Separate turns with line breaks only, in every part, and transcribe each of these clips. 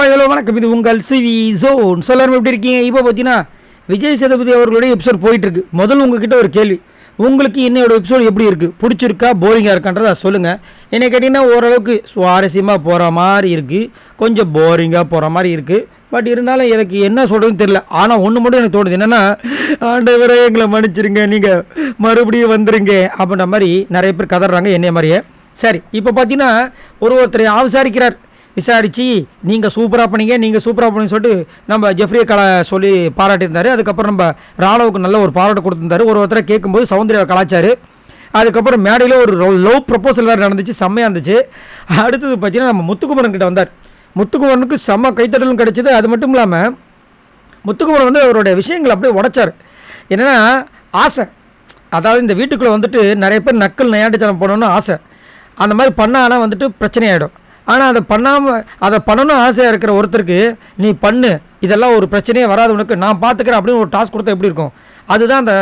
Hello வணக்கம், இது உங்கள் சிவி ஜோன். எல்லாரும் எப்படி இருக்கீங்க? இப்போ பார்த்தீங்கன்னா விஜய் சேதுபதி அவர்களுடைய எபிசோட் போயிட்டுருக்கு. முதல்ல உங்ககிட்ட ஒரு கேள்வி, உங்களுக்கு என்னோட எபிசோடு எப்படி இருக்குது? பிடிச்சிருக்கா, போரிங்காக இருக்கான்றதை சொல்லுங்கள். என்ன கேட்டிங்கன்னா ஓரளவுக்கு சுவாரஸ்யமாக போகிற மாதிரி இருக்குது, கொஞ்சம் போரிங்காக போகிற மாதிரி இருக்குது. பட் இருந்தாலும் எனக்கு என்ன சொல்கிறதுன்னு தெரியல. ஆனால் ஒன்று மட்டும் எனக்கு தோணுது, என்னென்னா ஆண்டவரே எங்களை மன்னிச்சிருங்க, நீங்கள் மறுபடியும் வந்துருங்க அப்படின்ற மாதிரி நிறைய பேர் கதறாங்க என்னைய மாதிரியே. சரி, இப்போ பார்த்தீங்கன்னா ஒருத்தர் விசாரிக்கிறார். விசாரித்து நீங்கள் சூப்பராக பண்ணீங்க, நீங்கள் சூப்பராக பண்ணி சொல்லிட்டு நம்ம ஜெஃப்ரியை சொல்லி பாராட்டியிருந்தார். அதுக்கப்புறம் நம்ம ராணுவுக்கு நல்ல ஒரு பாராட்டு கொடுத்துருந்தாரு. ஒருத்தரை கேட்கும்போது சௌந்தர்யாவை கலாச்சார். அதுக்கப்புறம் மேடையில் ஒரு லவ் ப்ரப்போசல் வேறு நடந்துச்சு, செம்மையாக இருந்துச்சு. அடுத்தது பார்த்தீங்கன்னா நம்ம முத்துக்குமரன் கிட்ட வந்தார். முத்துக்குமரனுக்கு செம்ம கைத்தட்டலும் கிடச்சிது. அது மட்டும் இல்லாமல் முத்துக்குமரன் வந்து அவருடைய விஷயங்கள் அப்படியே உடைச்சார். என்னென்னா ஆசை, அதாவது இந்த வீட்டுக்குள்ளே வந்துட்டு நிறைய பேர் நக்கல் நையாண்டித்தனம் பண்ணணும்னு ஆசை. அந்த மாதிரி பண்ணால் வந்துட்டு பிரச்சனையாயிடும். ஆனால் அதை பண்ணணும் ஆசையாக இருக்கிற ஒருத்தருக்கு நீ பண்ணு, இதெல்லாம் ஒரு பிரச்சனையே வராது உனக்கு, நான் பார்த்துக்கிறேன் அப்படின்னு ஒரு டாஸ்க் கொடுத்தா எப்படி இருக்கும்? அதுதான் அந்த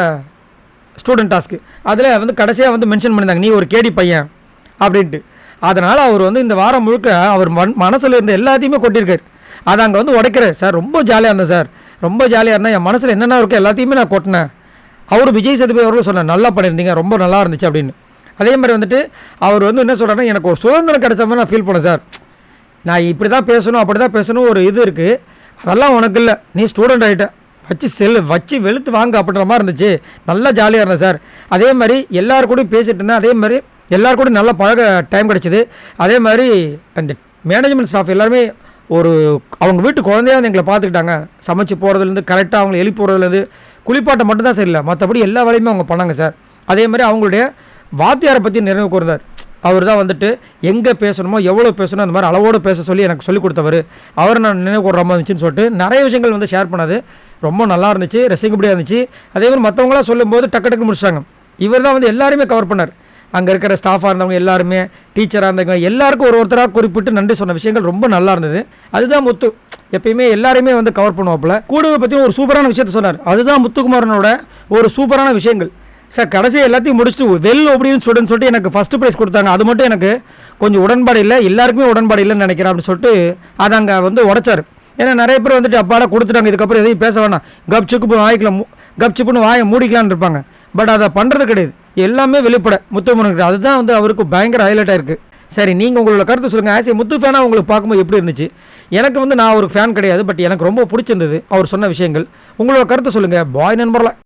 ஸ்டூடெண்ட் டாஸ்க்கு. அதில் வந்து கடைசியாக வந்து மென்ஷன் பண்ணியிருந்தாங்க, நீ ஒரு கேடி பையன் அப்படின்ட்டு. அதனால் அவர் வந்து இந்த வாரம் முழுக்க அவர் மனசில் இருந்த எல்லாத்தையுமே கொட்டியிருக்கார். அதை அங்கே வந்து உடைக்கிறார். சார் ரொம்ப ஜாலியாக இருந்தேன் சார், ரொம்ப ஜாலியாக இருந்தேன், என் மனசில் என்னென்ன இருக்கோ எல்லாத்தையுமே நான் கொட்டினேன். அவர் விஜய் சேதுபதி அவர்களும் சொன்னார், நல்லா பண்ணியிருந்தீங்க, ரொம்ப நல்லா இருந்துச்சு அப்படின்னு. அதே மாதிரி வந்துட்டு அவர் வந்து என்ன சொல்கிறாருன்னா, எனக்கு ஒரு சுதந்திரம் கிடைச்ச மாதிரி நான் ஃபீல் பண்ணேன் சார். நான் இப்படி தான் பேசணும், அப்படி தான் பேசணும், ஒரு இது இருக்குது, அதெல்லாம் உனக்கு இல்லை, நீ ஸ்டூடெண்ட் ஆகிட்ட, வச்சு வெளுத்து வாங்க அப்படின்ற மாதிரி இருந்துச்சு, நல்லா ஜாலியாக இருந்தேன் சார். அதே மாதிரி எல்லாருக்கூடையும் பேசிகிட்டு இருந்தேன், அதே மாதிரி எல்லாருக்கூடையும் நல்லா பழக டைம் கிடச்சிது. அதே மாதிரி அந்த மேனேஜ்மெண்ட் ஸ்டாஃப் எல்லாருமே அவங்க வீட்டு குழந்தையாக வந்து எங்களை பார்த்துக்கிட்டாங்க. சமைச்சு போகிறதுலேருந்து கரெக்டாக அவங்களை எழுப்பி போகிறதுலேருந்து குளிப்பாட்டை மட்டும்தான் சரியில்லை, மற்றபடி எல்லா வேலையுமே அவங்க பண்ணாங்க சார். அதே மாதிரி அவங்களுடைய வாத்தியாரை பற்றி நினைவு கூர்ந்தார். அவர் தான் வந்துட்டு எங்கே பேசணுமோ எவ்வளோ பேசணும் அந்த மாதிரி அளவோடு பேச சொல்லி எனக்கு சொல்லிக் கொடுத்தவர். அவர் நான் நினைவு கூடுற மாதிரி இருந்துச்சுன்னு சொல்லிட்டு நிறைய விஷயங்கள் வந்து ஷேர் பண்ணது ரொம்ப நல்லா இருந்துச்சு, ரசிக்கப்படியாக இருந்துச்சு. அதே மாதிரி மற்றவங்களாம் சொல்லும்போது டக்கு முடிச்சாங்க. இவர் தான் வந்து எல்லாருமே கவர் பண்ணார். அங்கே இருக்கிற ஸ்டாஃபாக இருந்தவங்க எல்லாருமே, டீச்சராக இருந்தவங்க எல்லாருக்கும் ஒருத்தராக குறிப்பிட்டு நன்றி சொன்ன விஷயங்கள் ரொம்ப நல்லா இருந்தது. அதுதான் முத்து எப்பயுமே எல்லாருமே வந்து கவர் பண்ணுவாப்புல. கூடவே பற்றி ஒரு சூப்பரான விஷயத்த சொன்னார். அதுதான் முத்துக்குமாரனோட ஒரு சூப்பரான விஷயங்கள். சார் கடைசியாக எல்லாத்தையும் முடிச்சுட்டு வெல் அப்படின்னு சொல்லிட்டு எனக்கு ஃபஸ்ட்டு ப்ரைஸ் கொடுத்தாங்க. அது மட்டும் எனக்கு கொஞ்சம் உடன்பாடு இல்லை, எல்லாருக்குமே உடன்பாடு இல்லைன்னு நினைக்கிறேன் அப்படின்னு சொல்லிட்டு அதை அங்கே வந்து உடைச்சார். ஏன்னா நிறைய பேர் வந்துட்டு அப்பாடா கொடுத்துட்டாங்க, இதுக்கப்புறம் எதையும் பேச வேணாம், கப்சுப்புன்னு வாயை மூடிக்கலான்னு இருப்பாங்க. பட் அதை பண்ணுறது கிடையாது, எல்லாமே வெளிப்பட முத்துக்குமரன். அதுதான் வந்து அவருக்கு பயங்கர ஹைலைட்டாக இருக்குது. சரி, நீங்கள் உங்களோட கருத்து சொல்லுங்கள். ஆஸ் ஏ முத்து ஃபேனாக உங்களுக்கு பார்க்கும்போது எப்படி இருந்துச்சு? எனக்கு வந்து நான் ஒரு ஃபேன் கிடையாது, பட் எனக்கு ரொம்ப பிடிச்சிருந்தது அவர் சொன்ன விஷயங்கள். உங்களோட கருத்து சொல்லுங்கள் பாய் நண்பர்களா.